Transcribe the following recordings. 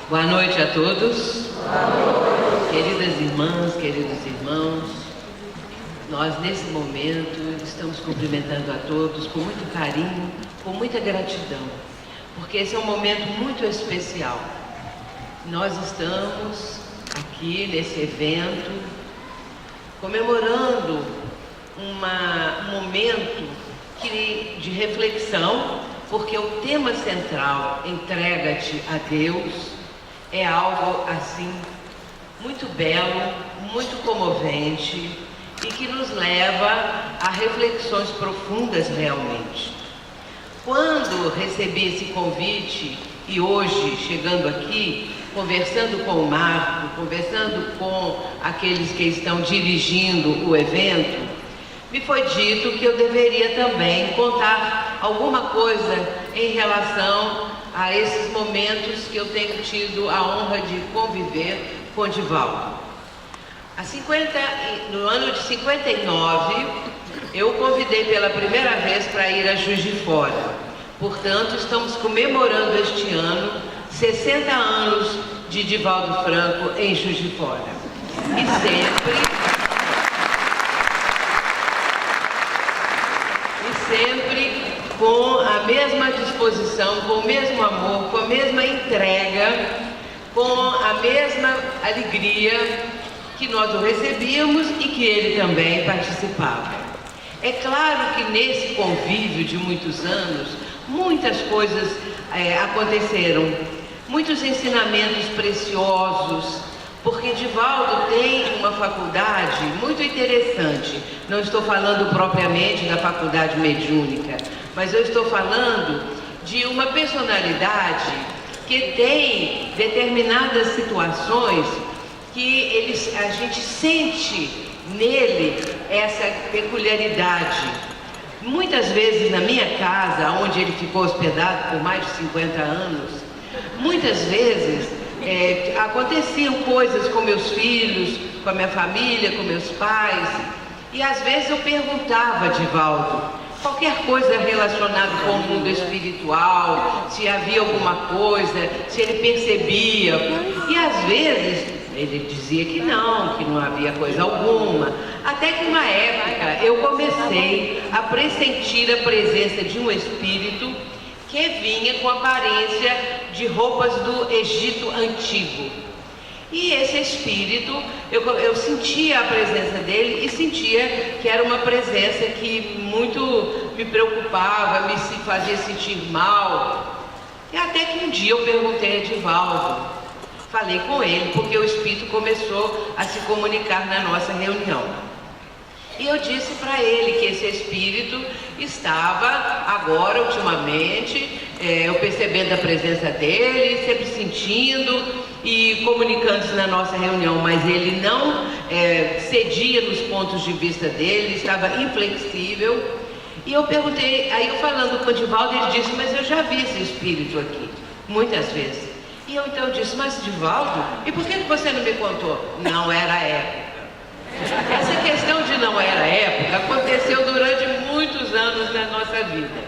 Boa noite a todos. Boa noite. Queridas irmãs, queridos irmãos, nós nesse momento estamos cumprimentando a todos com muito carinho, com muita gratidão, porque esse é um momento muito especial. Nós estamos aqui nesse evento comemorando um momento de reflexão, porque o tema central, entrega-te a Deus, é algo assim muito belo, muito comovente e que nos leva a reflexões profundas realmente. Quando recebi esse convite e hoje chegando aqui, conversando com o Marco, conversando com aqueles que estão dirigindo o evento, me foi dito que eu deveria também contar alguma coisa em relação a esses momentos que eu tenho tido a honra de conviver com Divaldo. No ano de 59, eu o convidei pela primeira vez para ir a Juiz de Fora. Portanto, estamos comemorando este ano 60 anos de Divaldo Franco em Juiz de Fora. E sempre com a mesma disposição, com o mesmo amor, com a mesma entrega, com a mesma alegria que nós o recebíamos e que ele também participava. É claro que nesse convívio de muitos anos, muitas coisas aconteceram, muitos ensinamentos preciosos, porque Divaldo tem uma faculdade muito interessante. Não estou falando propriamente da faculdade mediúnica, mas eu estou falando de uma personalidade que tem determinadas situações que a gente sente nele essa peculiaridade. Muitas vezes na minha casa, onde ele ficou hospedado por mais de 50 anos, muitas vezes aconteciam coisas com meus filhos, com a minha família, com meus pais, e às vezes eu perguntava a Divaldo qualquer coisa relacionada com o mundo espiritual, se havia alguma coisa, se ele percebia, e às vezes ele dizia que não havia coisa alguma, até que uma época eu comecei a pressentir a presença de um espírito que vinha com aparência de roupas do Egito Antigo. E esse espírito, eu sentia a presença dele e sentia que era uma presença que muito me preocupava, me fazia sentir mal. E até que um dia eu perguntei a Divaldo, falei com ele, porque o espírito começou a se comunicar na nossa reunião. E eu disse para ele que esse espírito estava agora, ultimamente, eu percebendo a presença dele, sempre sentindo e comunicando-se na nossa reunião, mas ele não cedia nos pontos de vista dele, estava inflexível. E eu perguntei, aí eu falando com o Divaldo, ele disse, mas eu já vi esse espírito aqui, muitas vezes. E eu então disse, mas Divaldo, e por que você não me contou? Não era a época. Essa questão de não era época aconteceu durante muitos anos na nossa vida.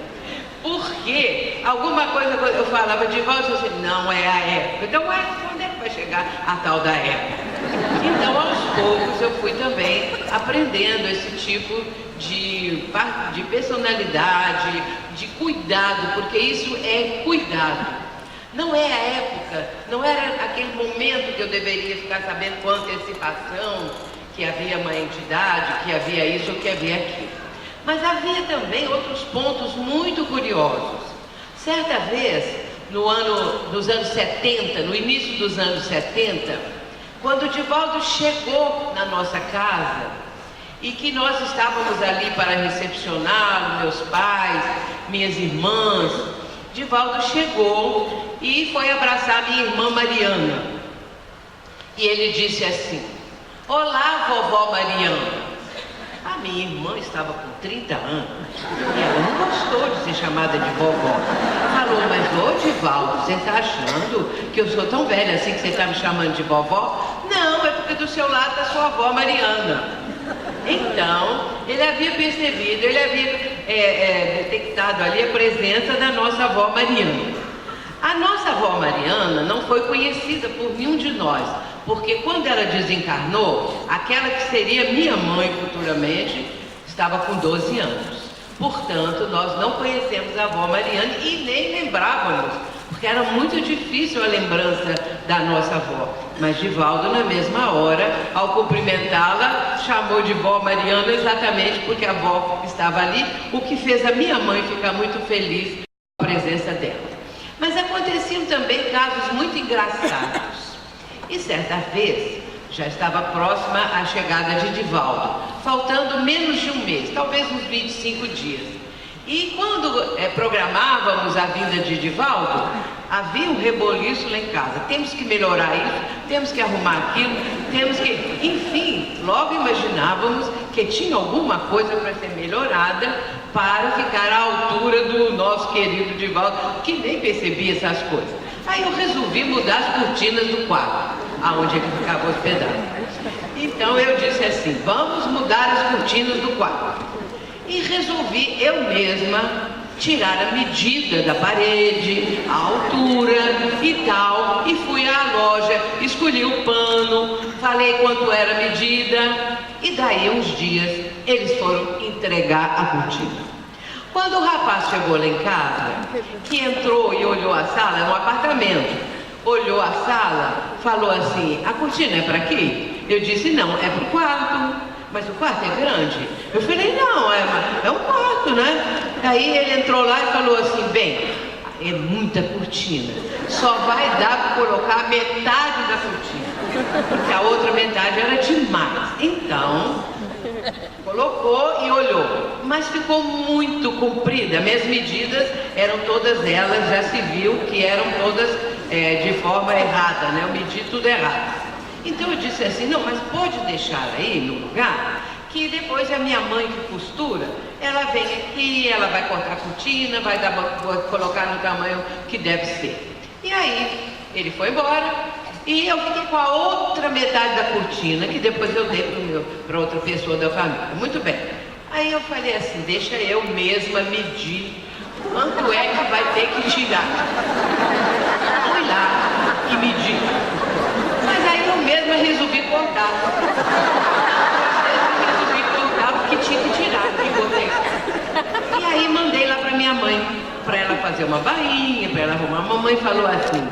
Porque alguma coisa eu falava de volta e assim, não é a época. Então, quando é que vai chegar a tal da época? Então, aos poucos, eu fui também aprendendo esse tipo de personalidade, de cuidado, porque isso é cuidado. Não é a época, não era aquele momento que eu deveria ficar sabendo com antecipação que havia uma entidade, que havia isso ou que havia aquilo. Mas havia também outros pontos muito curiosos. Certa vez, nos anos 70, no início dos anos 70, quando o Divaldo chegou na nossa casa e que nós estávamos ali para recepcioná-lo, meus pais, minhas irmãs, Divaldo chegou e foi abraçar minha irmã Mariana. E ele disse assim, olá, vovó Mariana. A minha irmã estava com 30 anos e ela não gostou de ser chamada de vovó. Falou, mas ô Divaldo, você está achando que eu sou tão velha assim que você está me chamando de vovó? Não, é porque do seu lado está sua avó Mariana. Então, ele havia percebido, ele havia detectado ali a presença da nossa avó Mariana. A nossa avó Mariana não foi conhecida por nenhum de nós, porque quando ela desencarnou, aquela que seria minha mãe futuramente, estava com 12 anos. Portanto, nós não conhecemos a avó Mariana e nem lembrávamos, porque era muito difícil a lembrança da nossa avó. Mas Divaldo, na mesma hora, ao cumprimentá-la, chamou de vó Mariana exatamente porque a avó estava ali, o que fez a minha mãe ficar muito feliz com a presença dela. Mas aconteciam também casos muito engraçados. E certa vez, já estava próxima à chegada de Divaldo, faltando menos de um mês, talvez uns 25 dias. E quando programávamos a vinda de Divaldo, havia um reboliço lá em casa. Temos que melhorar isso, temos que arrumar aquilo, temos que... Enfim, logo imaginávamos que tinha alguma coisa para ser melhorada para ficar à altura do nosso querido Divaldo, que nem percebia essas coisas. Aí eu resolvi mudar as cortinas do quarto, aonde ele ficava hospedado. Então eu disse assim, vamos mudar as cortinas do quarto. E resolvi eu mesma tirar a medida da parede, a altura e tal. E fui à loja, escolhi o pano, falei quanto era a medida. E daí uns dias eles foram entregar a cortina. Quando o rapaz chegou lá em casa, que entrou e olhou a sala, era um apartamento, olhou a sala, falou assim, a cortina é para aqui? Eu disse, não, é para o quarto. Mas o quarto é grande? Eu falei, não, é um quarto, né? Aí ele entrou lá e falou assim, bem, é muita cortina, só vai dar para colocar metade da cortina, porque a outra metade era demais. Então, colocou e olhou, mas ficou muito comprida, minhas medidas eram todas elas, já se viu que eram todas de forma errada, né? Eu medi tudo errado. Então eu disse assim, não, mas pode deixar aí no lugar, que depois a minha mãe que costura, ela vem aqui, ela vai cortar a cortina, vai colocar no tamanho que deve ser. E aí, ele foi embora, e eu fiquei com a outra metade da cortina, que depois eu dei para outra pessoa da família. Muito bem. Aí eu falei assim, deixa eu mesma medir quanto é que vai ter que tirar. Fui lá e medi. Mas aí eu mesma resolvi cortar. Porque tinha que tirar, e botei. E aí mandei lá para minha mãe, para ela fazer uma bainha, para ela arrumar. A mamãe falou assim,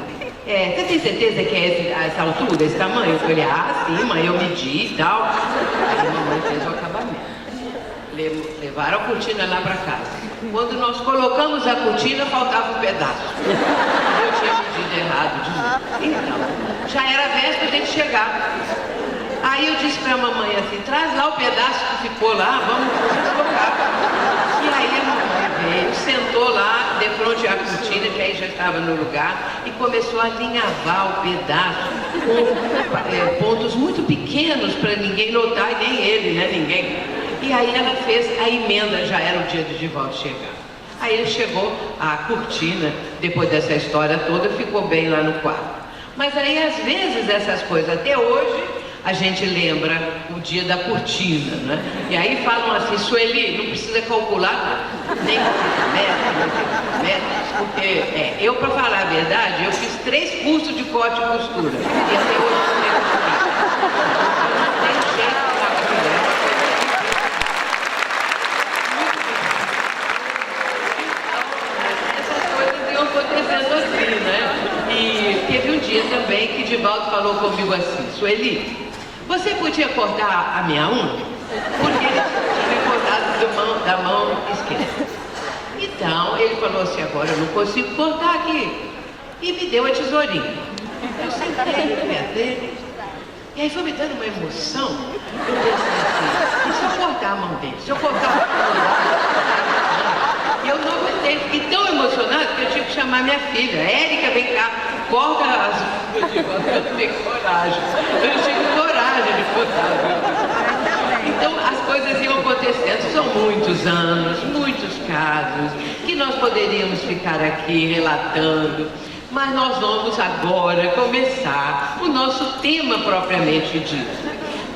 você tem certeza que é essa altura, esse tamanho? Eu falei, sim, mãe, eu medi e tal. Aí a mamãe fez o acabamento. Levaram a cortina lá para casa. Quando nós colocamos a cortina, faltava um pedaço. Eu tinha medido errado de novo. Então, já era véspera de chegar. Aí eu disse para a mamãe assim, traz lá o pedaço que ficou lá, vamos colocar. E aí a mamãe veio, sentou lá, de frente à cortina, que aí já estava no lugar, e começou a alinhavar o pedaço com pontos muito pequenos para ninguém notar, e nem ele, né, ninguém. E aí ela fez a emenda, já era o dia do Divaldo chegar. Aí ele chegou, a cortina, depois dessa história toda, ficou bem lá no quarto. Mas aí, às vezes, essas coisas, até hoje, a gente lembra o dia da cortina, né? E aí falam assim, Sueli, não precisa calcular nem metros, porque eu, para falar a verdade, eu fiz 3 cursos de corte e costura. E até hoje eu não tenho costura. Não tem jeito de costura. Acontecendo assim, né? E teve um dia também que Divaldo falou comigo assim, Sueli, você podia cortar a minha unha? Porque ele tinha cortado da mão esquerda. Então, ele falou assim, agora eu não consigo cortar aqui. E me deu a tesourinha. Eu sentei no pé dele. E aí foi me dando uma emoção. Eu pensei assim, e se eu cortar a mão dele? Se eu cortar a mão dele? E eu não aguentei, fiquei tão emocionada que eu tive que chamar minha filha. Érica, vem cá, corta as... Eu digo, eu não tenho coragem. Eu não tive coragem de cortar. Então as coisas iam acontecendo. São muitos anos, muitos casos, que nós poderíamos ficar aqui relatando. Mas nós vamos agora começar o nosso tema propriamente dito.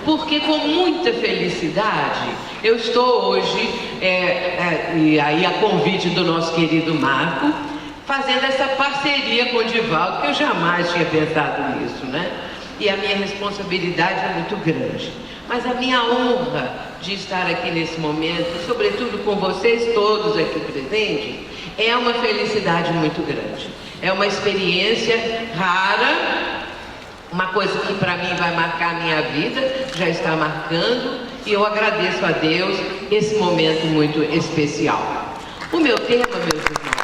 Porque com muita felicidade eu estou hoje, e aí a convite do nosso querido Marco, fazendo essa parceria com o Divaldo, que eu jamais tinha pensado nisso, né? E a minha responsabilidade é muito grande. Mas a minha honra de estar aqui nesse momento, sobretudo com vocês todos aqui presentes, é uma felicidade muito grande. É uma experiência rara, uma coisa que para mim vai marcar a minha vida, já está marcando, e eu agradeço a Deus esse momento muito especial. O meu tema, meus irmãos,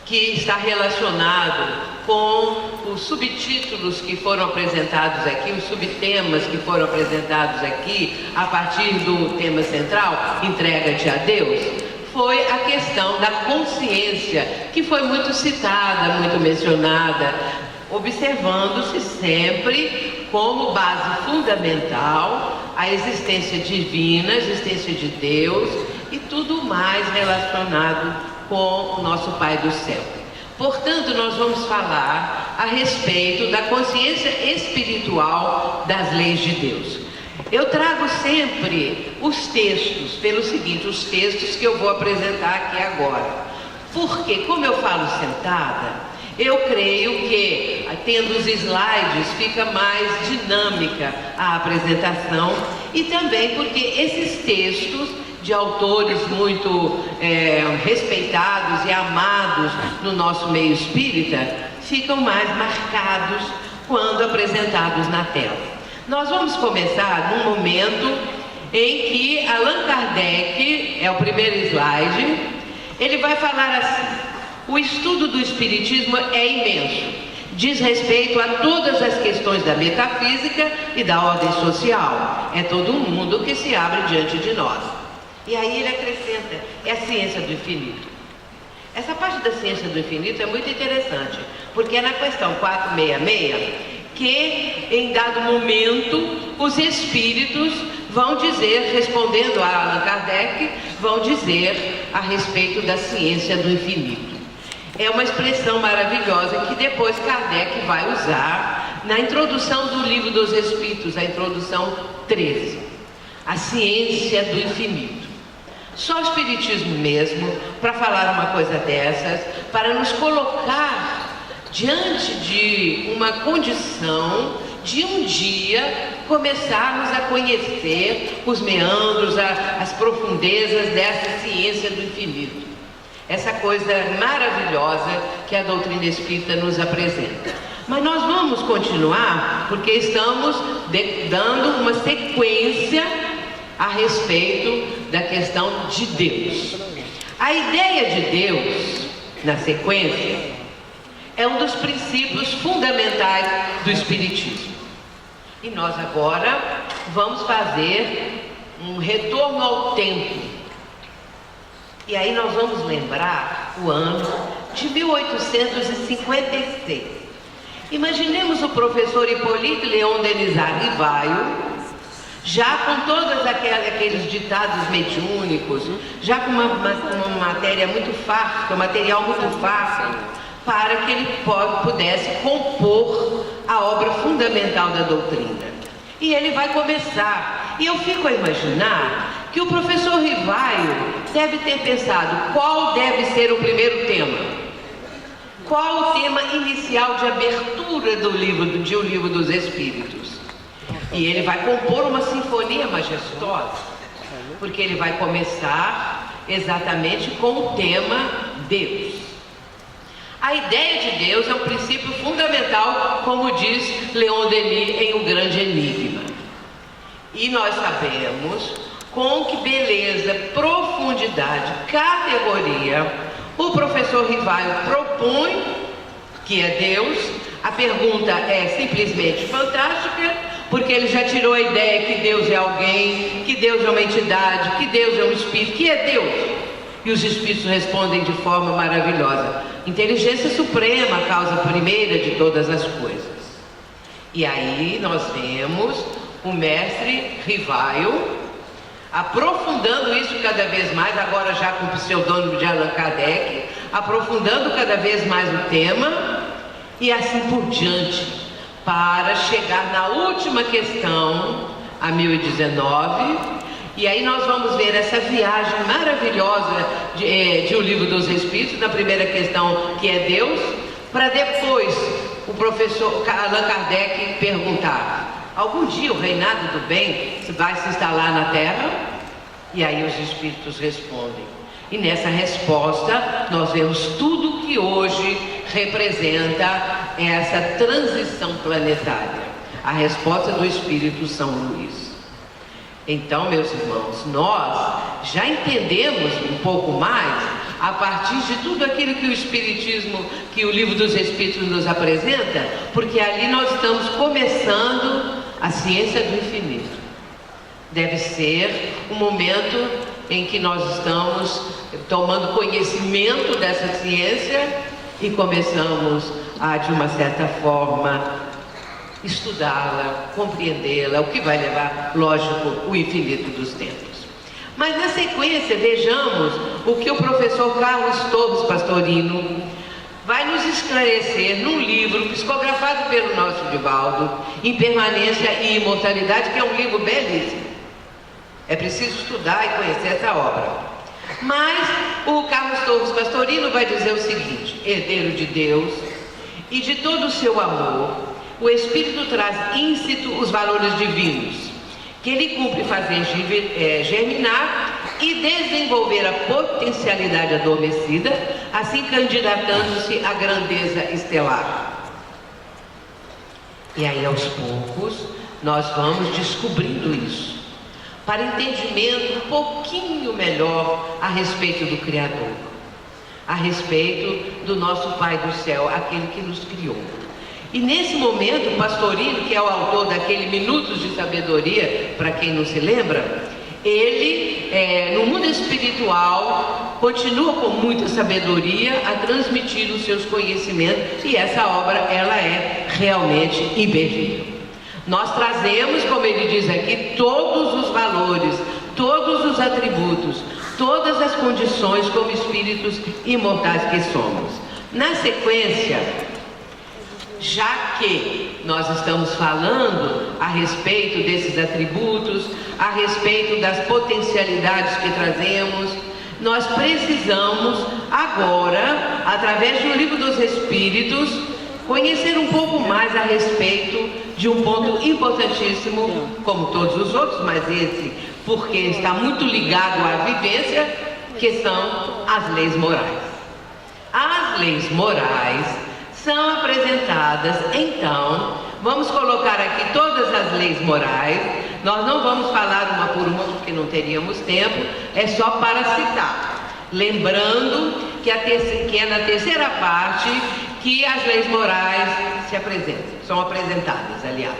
que está relacionado com os subtítulos que foram apresentados aqui, os subtemas que foram apresentados aqui, a partir do tema central, entrega-te a Deus, foi a questão da consciência, que foi muito citada, muito mencionada, observando-se sempre como base fundamental a existência divina, a existência de Deus e tudo mais relacionado com o nosso Pai do céu. Portanto, nós vamos falar a respeito da consciência espiritual das leis de Deus. Eu trago sempre os textos, pelo seguinte, os textos que eu vou apresentar aqui agora. Porque, como eu falo sentada, eu creio que, tendo os slides, fica mais dinâmica a apresentação, e também porque esses textos de autores muito respeitados e amados no nosso meio espírita ficam mais marcados quando apresentados na tela. Nós vamos começar num momento em que Allan Kardec, é o primeiro slide, ele vai falar assim: o estudo do Espiritismo é imenso, diz respeito a todas as questões da metafísica e da ordem social, é todo um mundo que se abre diante de nós. E aí ele acrescenta, é a ciência do infinito. Essa parte da ciência do infinito é muito interessante, porque é na questão 466 que, em dado momento, os espíritos vão dizer, respondendo a Allan Kardec, vão dizer a respeito da ciência do infinito. É uma expressão maravilhosa que depois Kardec vai usar na introdução do Livro dos Espíritos, a introdução 13, a ciência do infinito. Só o Espiritismo mesmo, para falar uma coisa dessas, para nos colocar diante de uma condição de um dia começarmos a conhecer os meandros, as profundezas dessa ciência do infinito. Essa coisa maravilhosa que a doutrina espírita nos apresenta. Mas nós vamos continuar, porque estamos dando uma sequência a respeito da questão de Deus. A ideia de Deus, na sequência, é um dos princípios fundamentais do Espiritismo. E nós agora vamos fazer um retorno ao tempo. E aí nós vamos lembrar o ano de 1856. Imaginemos o professor Hipólito Leon Denis Rivaio, já com todos aqueles ditados mediúnicos, já com uma matéria muito fácil, um material muito fácil, para que ele pudesse compor a obra fundamental da doutrina. E ele vai começar. E eu fico a imaginar que o professor Rivaio deve ter pensado qual deve ser o primeiro tema. Qual o tema inicial de abertura de um livro dos Espíritos? E ele vai compor uma sinfonia majestosa, porque ele vai começar exatamente com o tema Deus. A ideia de Deus é um princípio fundamental, como diz Leon Denis em O Grande Enigma. E nós sabemos com que beleza, profundidade, categoria o professor Rivaio propõe que é Deus. A pergunta é simplesmente fantástica, porque ele já tirou a ideia que Deus é alguém, que Deus é uma entidade, que Deus é um espírito, que é Deus. E os espíritos respondem de forma maravilhosa: inteligência suprema, a causa primeira de todas as coisas. E aí nós vemos o mestre Rivaio aprofundando isso cada vez mais, agora já com o pseudônimo de Allan Kardec, aprofundando cada vez mais o tema, e assim por diante, para chegar na última questão, a 1019. E aí nós vamos ver essa viagem maravilhosa de O Livro dos Espíritos, na primeira questão, que é Deus, para depois o professor Allan Kardec perguntar: algum dia o reinado do bem vai se instalar na Terra? E aí os Espíritos respondem. E nessa resposta nós vemos tudo que hoje representa essa transição planetária. A resposta do Espírito São Luís. Então, meus irmãos, nós já entendemos um pouco mais a partir de tudo aquilo que o Espiritismo, que o Livro dos Espíritos nos apresenta, porque ali nós estamos começando a ciência do infinito. Deve ser um momento em que nós estamos tomando conhecimento dessa ciência e começamos a, de uma certa forma, estudá-la, compreendê-la, o que vai levar, lógico, o infinito dos tempos. Mas na sequência, vejamos o que o professor Carlos Torres Pastorino vai nos esclarecer num livro psicografado pelo nosso Divaldo, Impermanência e Imortalidade, que é um livro belíssimo. É preciso estudar e conhecer essa obra. Mas o Carlos Torres Pastorino vai dizer o seguinte: herdeiro de Deus e de todo o seu amor, o Espírito traz íncito os valores divinos, que ele cumpre fazer germinar e desenvolver a potencialidade adormecida, assim candidatando-se à grandeza estelar. E aí, aos poucos, nós vamos descobrindo isso, para entendimento um pouquinho melhor a respeito do Criador, a respeito do nosso Pai do Céu, aquele que nos criou. E nesse momento, o Pastorino, que é o autor daquele Minutos de Sabedoria, para quem não se lembra, ele, no mundo espiritual, continua com muita sabedoria a transmitir os seus conhecimentos, e essa obra, ela é realmente imperdível. Nós trazemos, como ele diz aqui, todos os valores, todos os atributos, todas as condições como espíritos imortais que somos. Na sequência, já que nós estamos falando a respeito desses atributos, a respeito das potencialidades que trazemos, nós precisamos agora, através do Livro dos Espíritos, conhecer um pouco mais a respeito de um ponto importantíssimo, como todos os outros, mas esse porque está muito ligado à vivência, que são as leis morais. As leis morais são apresentadas, então, vamos colocar aqui todas as leis morais. Nós não vamos falar uma por uma porque não teríamos tempo, é só para citar. Lembrando que é na terceira parte que as leis morais se apresentam, são apresentadas, aliás.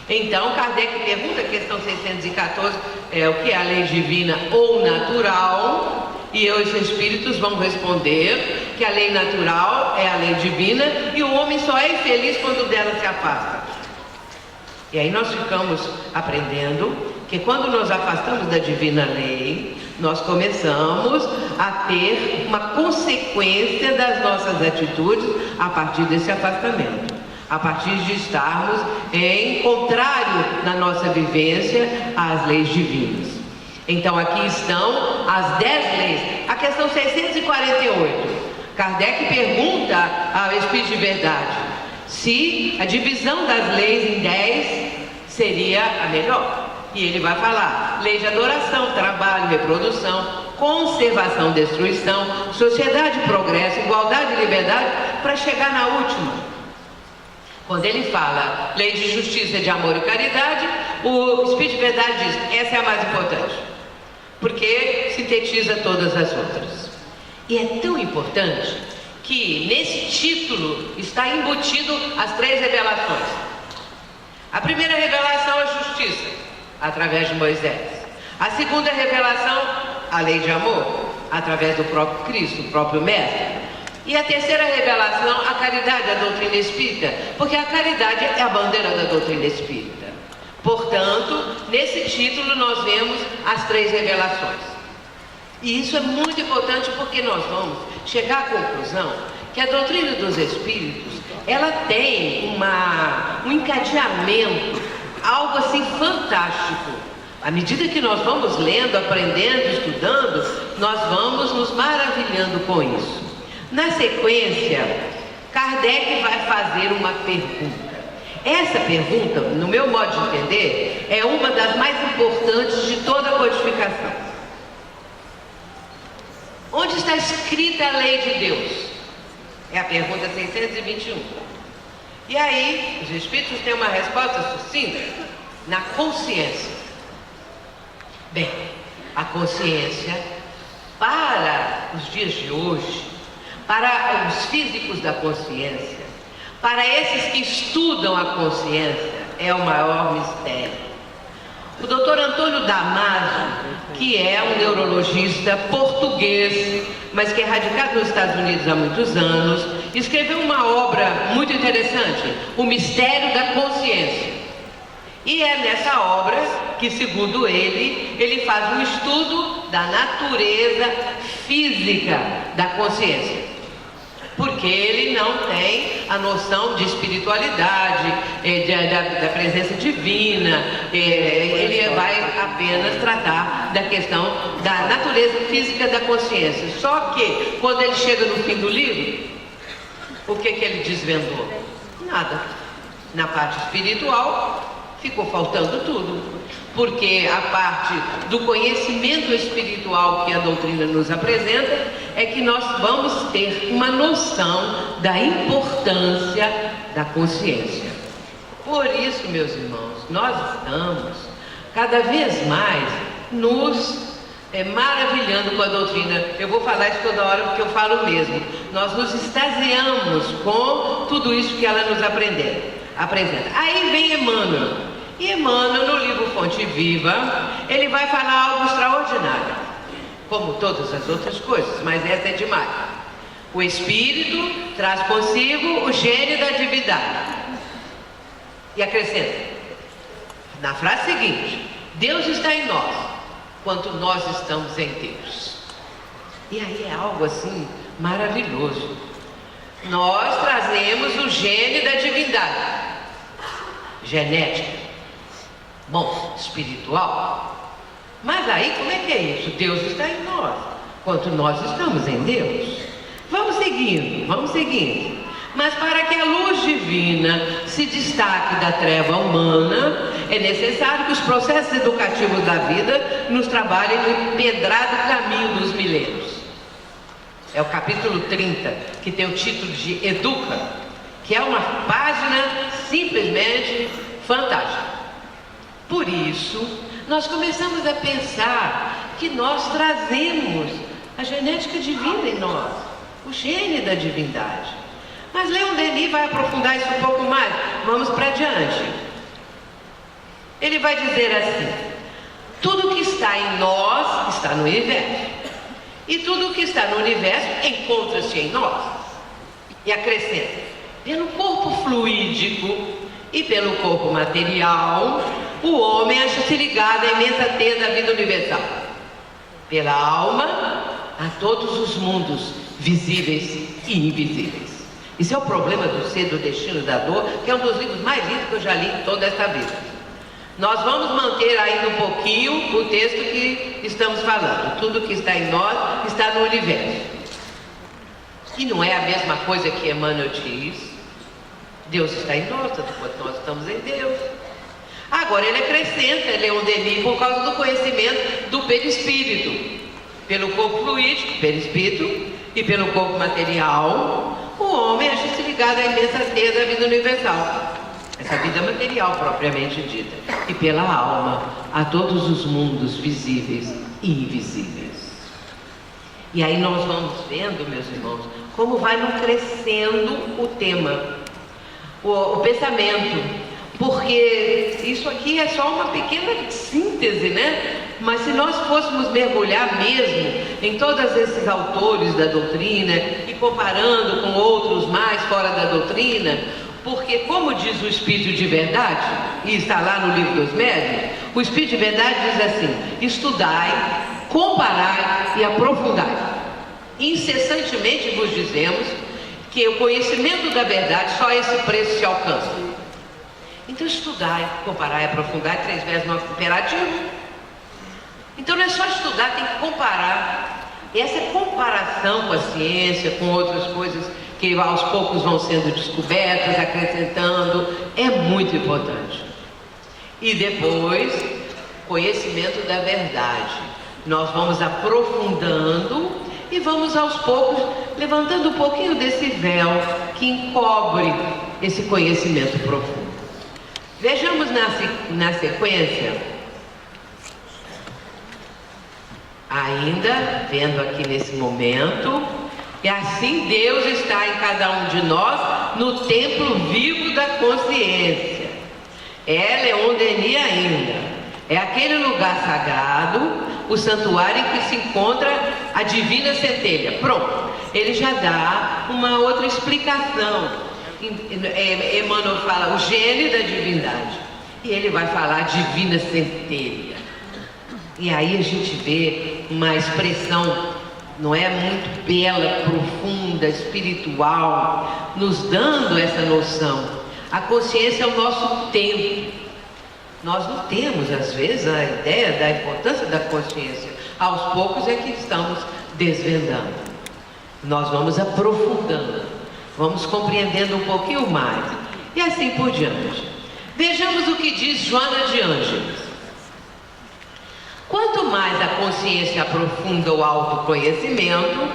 Então, Kardec pergunta, questão 614, o que é a lei divina ou natural? E os espíritos vão responder que a lei natural é a lei divina e o homem só é infeliz quando dela se afasta. E aí nós ficamos aprendendo que quando nos afastamos da divina lei, nós começamos a ter uma consequência das nossas atitudes a partir desse afastamento, a partir de estarmos em contrário na nossa vivência às leis divinas. Então aqui estão as 10 leis. A questão 648. Kardec pergunta ao Espírito de Verdade se a divisão das leis em 10 seria a melhor. E ele vai falar: lei de adoração, trabalho, reprodução, conservação, destruição, sociedade, progresso, igualdade e liberdade, para chegar na última. Quando ele fala lei de justiça, de amor e caridade, o Espírito de Verdade diz: essa é a mais importante, porque sintetiza todas as outras. E é tão importante que nesse título está embutido as 3 revelações. A primeira revelação é a justiça, através de Moisés. A segunda revelação, a lei de amor, através do próprio Cristo, o próprio Mestre. E a terceira revelação, a caridade, a doutrina espírita, porque a caridade é a bandeira da doutrina espírita. Portanto, nesse título nós vemos as 3 revelações. E isso é muito importante porque nós vamos chegar à conclusão que a doutrina dos espíritos, ela tem um encadeamento algo assim fantástico. À medida que nós vamos lendo, aprendendo, estudando, nós vamos nos maravilhando com isso. Na sequência, Kardec vai fazer uma pergunta. Essa pergunta, no meu modo de entender, é uma das mais importantes de toda a codificação. Onde está escrita a lei de Deus? É a pergunta 621. E aí, os Espíritos têm uma resposta sucinta: na consciência. Bem, a consciência, para os dias de hoje, para os físicos da consciência, para esses que estudam a consciência, é o maior mistério. O Dr. Antônio Damasio, que é um neurologista português, mas que é radicado nos Estados Unidos há muitos anos, escreveu uma obra muito interessante, O Mistério da Consciência. E é nessa obra que, segundo ele faz um estudo da natureza física da consciência. Porque ele não tem a noção de espiritualidade, da presença divina, ele vai apenas tratar da questão da natureza física da consciência. Só que, quando ele chega no fim do livro, o que ele desvendou? Nada. Na parte espiritual, ficou faltando tudo. Porque a parte do conhecimento espiritual que a doutrina nos apresenta é que nós vamos ter uma noção da importância da consciência. Por isso, meus irmãos, nós estamos cada vez mais nos maravilhando com a doutrina. Eu vou falar isso toda hora porque eu falo mesmo. Nós nos extasiamos com tudo isso que ela nos apresenta. Aí vem Emmanuel. E Emmanuel, no livro Fonte Viva, ele vai falar algo extraordinário, como todas as outras coisas, mas essa é demais. O Espírito traz consigo o gênio da divindade. E acrescenta, na frase seguinte: Deus está em nós, quanto nós estamos em Deus. E aí é algo assim maravilhoso. Nós trazemos o gênio da divindade, genética. Bom, espiritual. Mas aí como é que é isso? Deus está em nós, quanto nós estamos em Deus. Vamos seguindo. Mas para que a luz divina se destaque da treva humana, é necessário que os processos educativos da vida nos trabalhem no empedrado caminho dos milênios. É o capítulo 30, que tem o título de Educa, que é uma página simplesmente fantástica. Por isso, nós começamos a pensar que nós trazemos a genética divina em nós, o gênio da divindade. Mas Leon Denis vai aprofundar isso um pouco mais. Vamos para diante. Ele vai dizer assim: tudo que está em nós está no universo. E tudo que está no universo encontra-se em nós. E acrescenta: pelo corpo fluídico e pelo corpo material, o homem acha-se ligado à imensa teia da vida universal. Pela alma, a todos os mundos, visíveis e invisíveis. Isso é o problema do ser, do destino, da dor, que é um dos livros mais lindos que eu já li em toda esta vida. Nós vamos manter ainda um pouquinho o texto que estamos falando. Tudo que está em nós está no universo. E não é a mesma coisa que Emmanuel diz. Deus está em nós, tanto quanto nós estamos em Deus. Agora ele acrescenta, Leon Denis, por causa do conhecimento do perispírito. Pelo corpo fluídico, perispírito, e pelo corpo material, o homem acha-se ligado à imensa teia da vida universal. Essa vida material propriamente dita. E pela alma, a todos os mundos visíveis e invisíveis. E aí nós vamos vendo, meus irmãos, como vai não crescendo o tema. O pensamento, porque isso aqui é só uma pequena síntese, né? Mas se nós fôssemos mergulhar mesmo em todos esses autores da doutrina e comparando com outros mais fora da doutrina, porque como diz o Espírito de Verdade, e está lá no Livro dos Médiuns, o Espírito de Verdade diz assim: estudai, comparai e aprofundai. Incessantemente vos dizemos que o conhecimento da verdade só a esse preço se alcança. Então estudar, comparar e aprofundar é 3 vezes no imperativo. Então não é só estudar, tem que comparar. E essa comparação com a ciência, com outras coisas que aos poucos vão sendo descobertas, acrescentando, é muito importante. E depois, conhecimento da verdade. Nós vamos aprofundando e vamos aos poucos levantando um pouquinho desse véu que encobre esse conhecimento profundo. Vejamos na sequência, ainda vendo aqui nesse momento, e assim Deus está em cada um de nós no templo vivo da consciência. Ela é onde ainda é aquele lugar sagrado, o santuário em que se encontra a divina centelha. Pronto, ele já dá uma outra explicação. Emmanuel fala o gênio da divindade e ele vai falar divina centelha. E aí a gente vê uma expressão, não é, muito bela, profunda, espiritual, nos dando essa noção. A consciência é o nosso tempo. Nós não temos, às vezes, a ideia da importância da consciência. Aos poucos é que estamos desvendando. Nós vamos aprofundando, vamos compreendendo um pouquinho mais. E assim por diante. Vejamos o que diz Joana de Ângeles. Quanto mais a consciência aprofunda o autoconhecimento,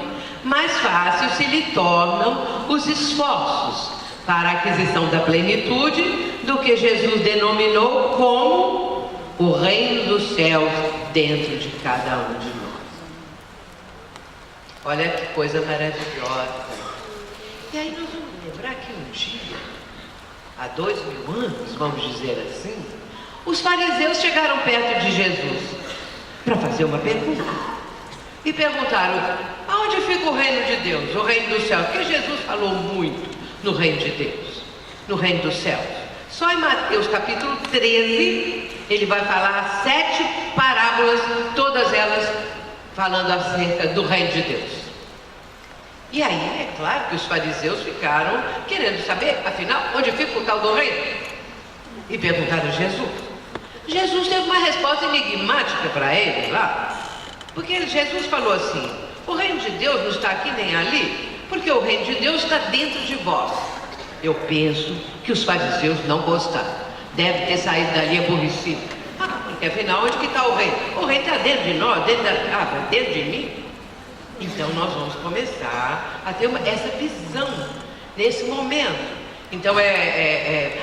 mais fácil se lhe tornam os esforços para a aquisição da plenitude do que Jesus denominou como o reino dos céus dentro de cada um de nós. Olha que coisa maravilhosa. E aí nós vamos lembrar que um dia, há 2000 anos, vamos dizer assim, os fariseus chegaram perto de Jesus para fazer uma pergunta. E perguntaram: aonde fica o reino de Deus, o reino dos céus? Porque Jesus falou muito no reino de Deus, no reino dos céus. Só em Mateus capítulo 13, ele vai falar 7 parábolas, todas elas falando acerca do reino de Deus. E aí, é claro que os fariseus ficaram querendo saber, afinal, onde fica o tal do reino? E perguntaram a Jesus. Jesus teve uma resposta enigmática para eles lá, porque Jesus falou assim: o reino de Deus não está aqui nem ali, porque o reino de Deus está dentro de vós. Eu penso que os fariseus não gostaram, deve ter saído dali aborrecido. Porque afinal, onde que está o reino? O reino está dentro de nós, dentro de mim. Então nós vamos começar a ter essa visão nesse momento. Então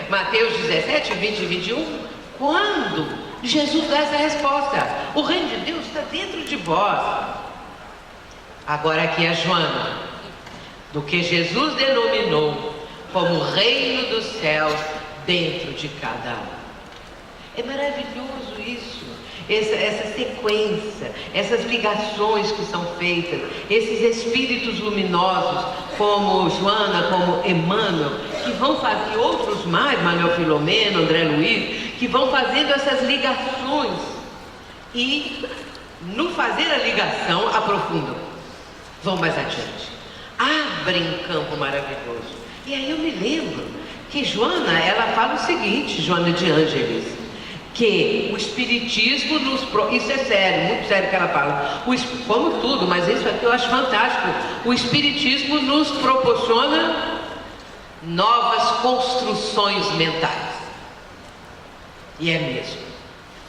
Mateus 17, 20 e 21, quando Jesus dá essa resposta: o reino de Deus está dentro de vós. Agora aqui é Joana, do que Jesus denominou como o reino dos céus dentro de cada um. É maravilhoso isso, essa sequência, essas ligações que são feitas, esses espíritos luminosos, como Joana, como Emmanuel, que vão fazer, outros mais, Manuel Filomeno, André Luiz, que vão fazendo essas ligações e, no fazer a ligação, aprofundam, vão mais adiante, abrem campo maravilhoso. E aí eu me lembro que Joana, ela fala o seguinte, Joana de Ângeles, que o Espiritismo nos... Isso é sério, muito sério que ela fala. Como tudo, mas isso aqui eu acho fantástico. O Espiritismo nos proporciona novas construções mentais. E é mesmo.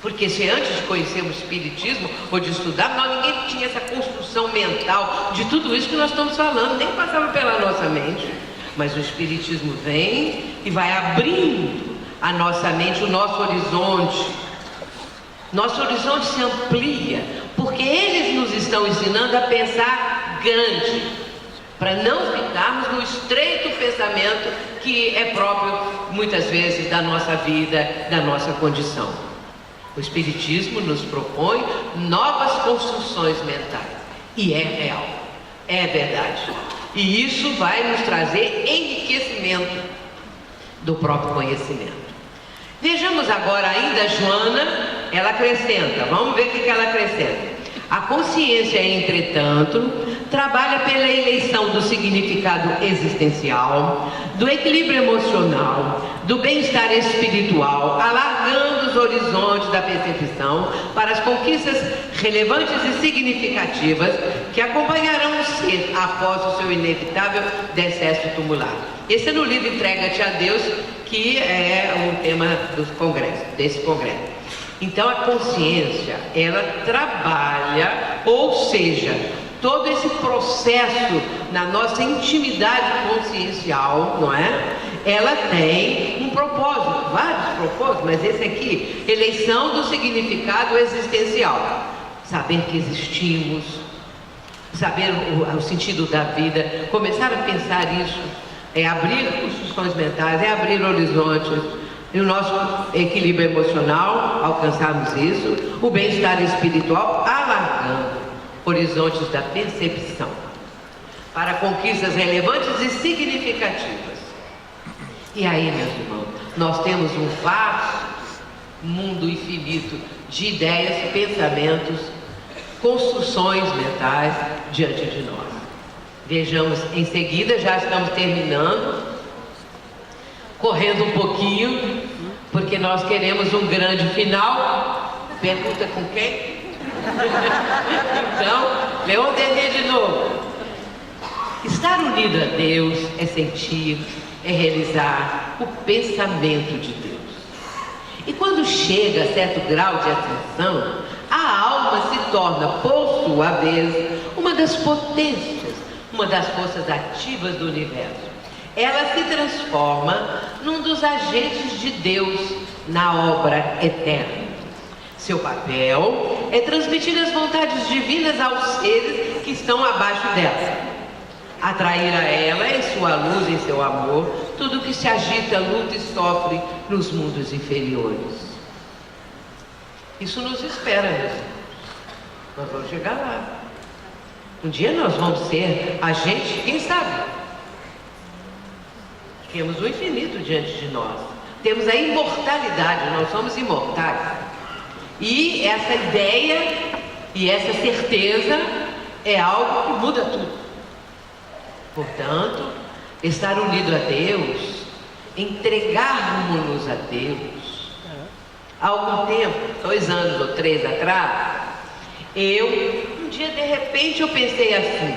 Porque se antes de conhecer o Espiritismo ou de estudar, ninguém tinha essa construção mental de tudo isso que nós estamos falando, nem passava pela nossa mente. Mas o Espiritismo vem e vai abrindo a nossa mente, o nosso horizonte. Nosso horizonte se amplia, porque eles nos estão ensinando a pensar grande, para não ficarmos no estreito pensamento que é próprio, muitas vezes, da nossa vida, da nossa condição. O Espiritismo nos propõe novas construções mentais, e é real, é verdade. E isso vai nos trazer enriquecimento do próprio conhecimento. Vejamos agora ainda Joana, ela acrescenta, vamos ver o que ela acrescenta. A consciência, entretanto, trabalha pela eleição do significado existencial, do equilíbrio emocional, do bem-estar espiritual, alargando os horizontes da percepção para as conquistas relevantes e significativas que acompanharão o ser após o seu inevitável decesso tumular. Esse é no livro Entrega-te a Deus, que é o tema desse congresso. Então a consciência, ela trabalha, ou seja, todo esse processo na nossa intimidade consciencial, não é? Ela tem um propósito, vários propósitos, mas esse aqui, eleição do significado existencial. Saber que existimos, saber o sentido da vida, começar a pensar isso, é abrir construções mentais, é abrir horizontes, e o nosso equilíbrio emocional, alcançarmos isso, o bem-estar espiritual, alargando horizontes da percepção para conquistas relevantes e significativas. E aí, meus irmãos, nós temos um vasto mundo infinito de ideias, pensamentos, construções mentais diante de nós. Vejamos em seguida, já estamos terminando, correndo um pouquinho, porque nós queremos um grande final. Pergunta com quem? Então, Leon Denis de novo. Estar unido a Deus é sentir, é realizar o pensamento de Deus. E quando chega a certo grau de atenção, a alma se torna, por sua vez, uma das potências, uma das forças ativas do universo. Ela se transforma num dos agentes de Deus na obra eterna. Seu papel é transmitir as vontades divinas aos seres que estão abaixo dela. Atrair a ela, em sua luz, em seu amor, tudo que se agita, luta e sofre nos mundos inferiores. Isso nos espera, meus irmãos. Nós vamos chegar lá. Um dia nós vamos ser agentes, quem sabe? Temos o infinito diante de nós. Temos a imortalidade, nós somos imortais. E essa ideia e essa certeza é algo que muda tudo. Portanto, estar unido a Deus, entregarmos-nos a Deus. Há algum tempo, 2 anos ou 3 atrás, um dia de repente eu pensei assim: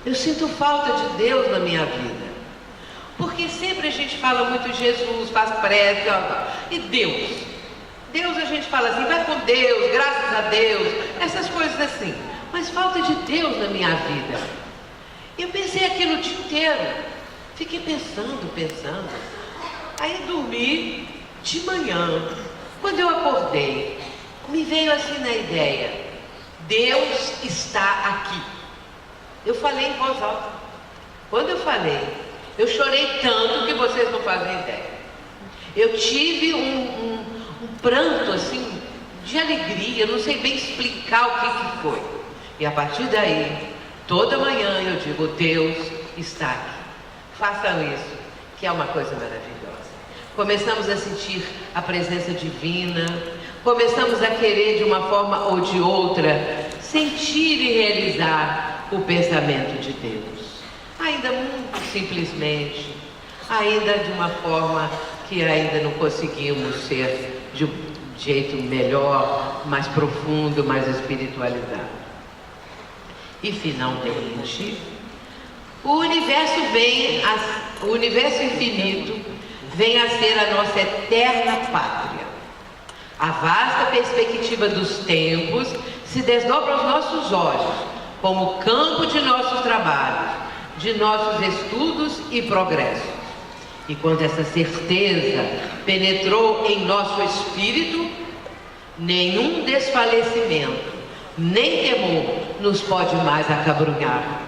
eu sinto falta de Deus na minha vida. Porque sempre a gente fala muito de Jesus, faz prece, e Deus. Deus a gente fala assim, vai com Deus, graças a Deus, essas coisas assim. Mas falta de Deus na minha vida. Eu pensei aquilo o dia inteiro. Fiquei pensando. Aí dormi de manhã. Quando eu acordei, me veio assim na ideia: Deus está aqui. Eu falei em voz alta. Quando eu falei, eu chorei tanto que vocês não fazem ideia. Eu tive um pranto assim, de alegria, não sei bem explicar o que foi. E a partir daí, toda manhã eu digo: Deus está aqui. Façam isso, que é uma coisa maravilhosa. Começamos a sentir a presença divina, começamos a querer de uma forma ou de outra, sentir e realizar o pensamento de Deus. Ainda muito simplesmente, ainda de uma forma que ainda não conseguimos ser de um jeito melhor, mais profundo, mais espiritualizado. E finalmente, o universo infinito vem a ser a nossa eterna pátria. A vasta perspectiva dos tempos se desdobra aos nossos olhos, como campo de nossos trabalhos, de nossos estudos e progressos. E quando essa certeza penetrou em nosso espírito, nenhum desfalecimento, nem temor nos pode mais acabrunhar,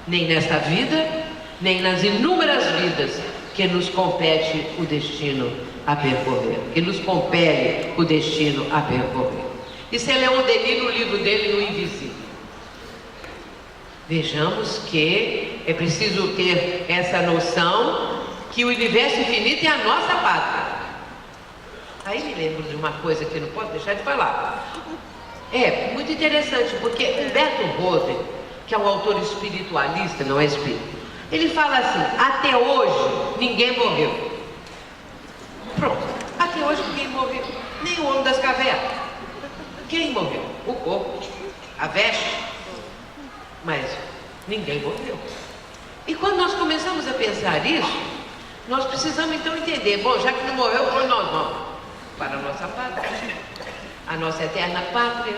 nem nesta vida, nem nas inúmeras vidas que nos compete o destino a percorrer, que nos compele o destino a percorrer. Isso é Leon Denis no livro dele, O Invisível. Vejamos que é preciso ter essa noção que o universo infinito é a nossa pátria. Aí me lembro de uma coisa que não posso deixar de falar. É muito interessante, porque Humberto Rosen, que é um autor espiritualista, não é espírita. Ele fala assim: até hoje ninguém morreu. Pronto, até hoje ninguém morreu. Nem o homem das cavernas. Quem morreu? O corpo, a veste. Mas ninguém morreu. E quando nós começamos a pensar isso, nós precisamos então entender: bom, já que não morreu, para onde nós vamos? Para a nossa pátria, a nossa eterna pátria.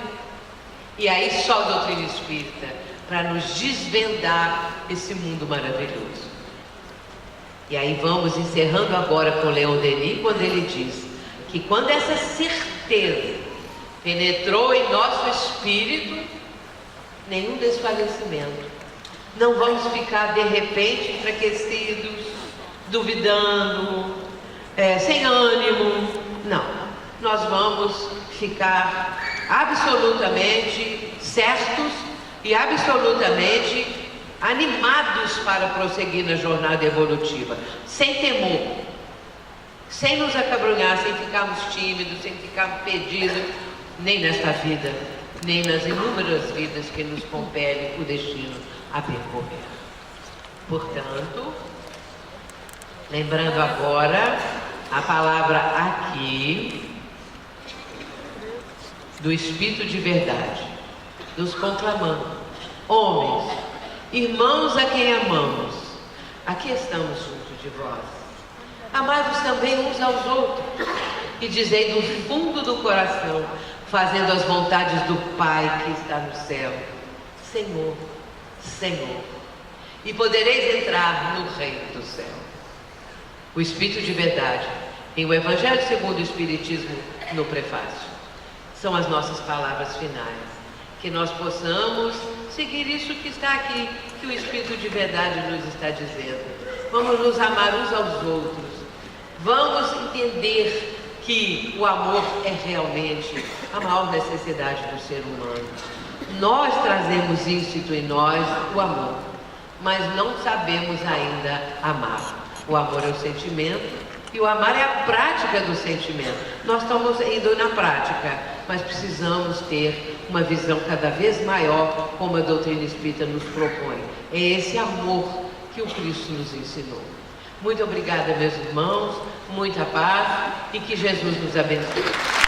E aí só a doutrina espírita para nos desvendar esse mundo maravilhoso. E aí vamos encerrando agora com Leon Denis, quando ele diz que quando essa certeza penetrou em nosso espírito, nenhum desfalecimento. Não vamos ficar de repente enfraquecidos, duvidando, sem ânimo. Não, nós vamos ficar absolutamente certos e absolutamente animados para prosseguir na jornada evolutiva, sem temor, sem nos acabrunhar, sem ficarmos tímidos, sem ficarmos perdidos, nem nesta vida, nem nas inúmeras vidas que nos compele o destino a percorrer. Portanto, lembrando agora a palavra aqui do Espírito de verdade, nos conclamando: homens, irmãos a quem amamos, aqui estamos junto de vós. Amai-vos também uns aos outros, e dizei do fundo do coração, fazendo as vontades do Pai que está no céu: Senhor, Senhor, e podereis entrar no reino do céu. O Espírito de verdade, em o Evangelho segundo o Espiritismo, no prefácio, são as nossas palavras finais. Que nós possamos seguir isso que está aqui, que o Espírito de verdade nos está dizendo. Vamos nos amar uns aos outros. Vamos entender que o amor é realmente a maior necessidade do ser humano. Nós trazemos íncito em nós o amor, mas não sabemos ainda amar. O amor é o sentimento e o amar é a prática do sentimento. Nós estamos indo na prática, mas precisamos ter uma visão cada vez maior, como a doutrina espírita nos propõe. É esse amor que o Cristo nos ensinou. Muito obrigada, meus irmãos, muita paz e que Jesus nos abençoe.